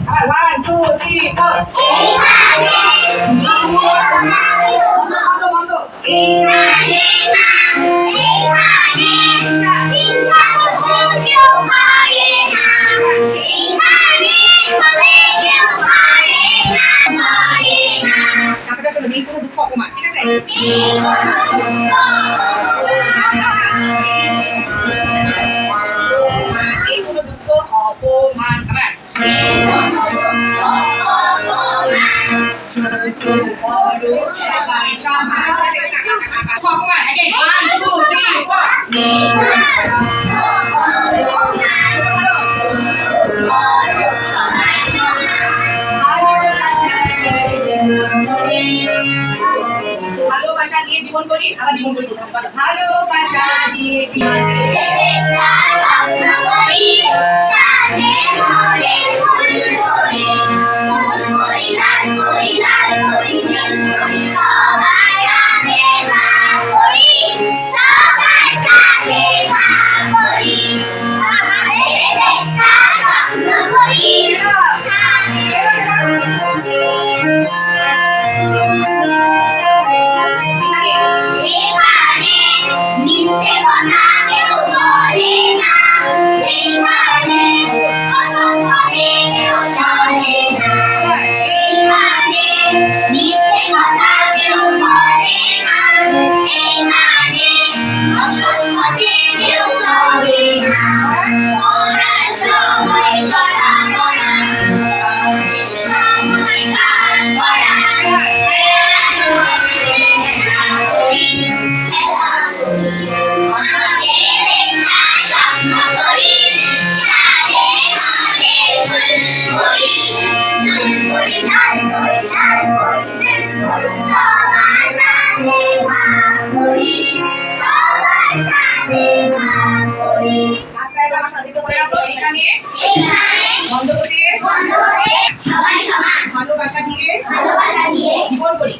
1 2 3 4 বন্ধ তারপরে শোনো নেই কোনো দুঃখ অপমান ঠিক আছে নেই কোনো দুঃখ অপমান আবার অপমান again 1 2 3 ভালোবাসা দিয়ে জীবন করি আবার জীবন করি ভালোবাসা দিয়ে জীবন করি সাথে মনে ফুল করি ফুল করি লাল করি নীল করি সবার সাথে ভাগ করি সবার সাথে ভাগ করি আমাদের দেশটা স্বপ্ন করি মিথ্যে কথা কেউ বলে না এইখানে অসৎ পথে কেউ চলে না এইখানে মিথ্যে কথা কেউ বলে না এইখানে অসৎ পথে কেউ চলে না পড়ার সময় করা সময় কাজ করা ভালোবাসা দিয়ে জীবন করি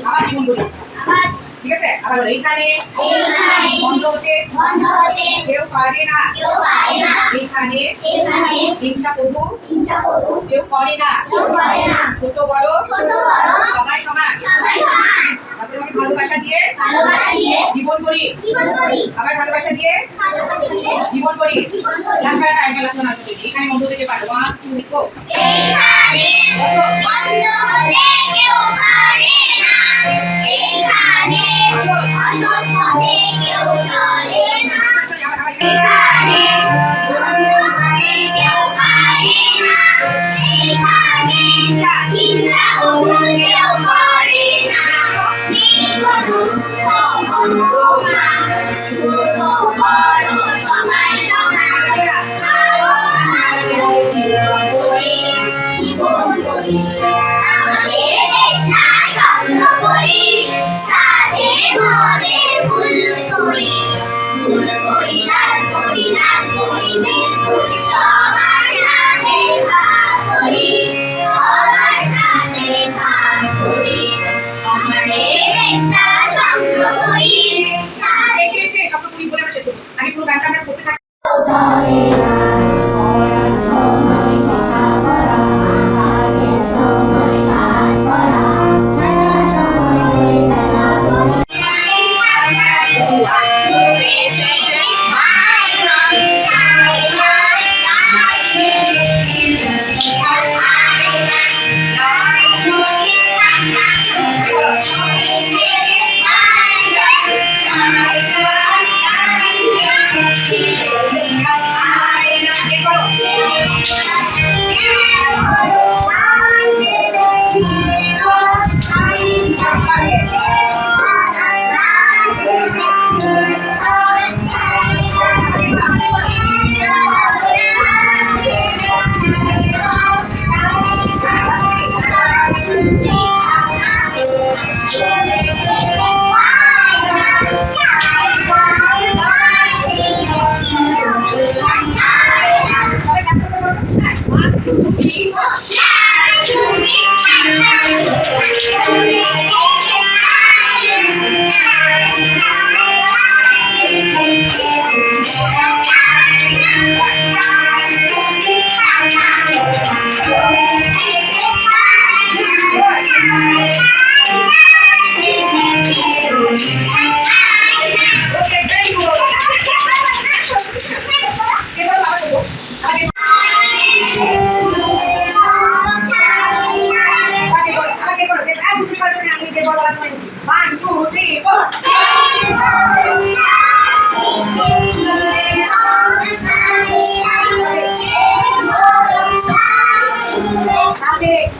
আবার জীবন করি ঠিক আছে আবার এইখানে বন্ধ হতে কেউ পারে না এইখানে হিংসা করবো কেউ করে না ছোট বড় সবাই সমান তারপরে আমি ভালোবাসা দিয়ে জীবন করি আবার ভালোবাসা দিয়ে জীবন করি এখানে বন্ধ থেকে পারো 1 2 3 অসৎ পথে কেউ চলে না এইখানে কেউ পারে না এইখানে হিংসা কেউ করে না ছোট বড় সবাই সমান জীবন করি আমাদের দেশটা স্বপ্ন করি সাথে মনে ফুল করি লাল করি নীল করি সবার সাথে ভাগ করি আমাদের দেশটা স্বপ্ন করি শেষে স্বপ্ন করি বলে আমরা শেষ করবো আগে পুরো গানটা আমরা করতে থাকি আছে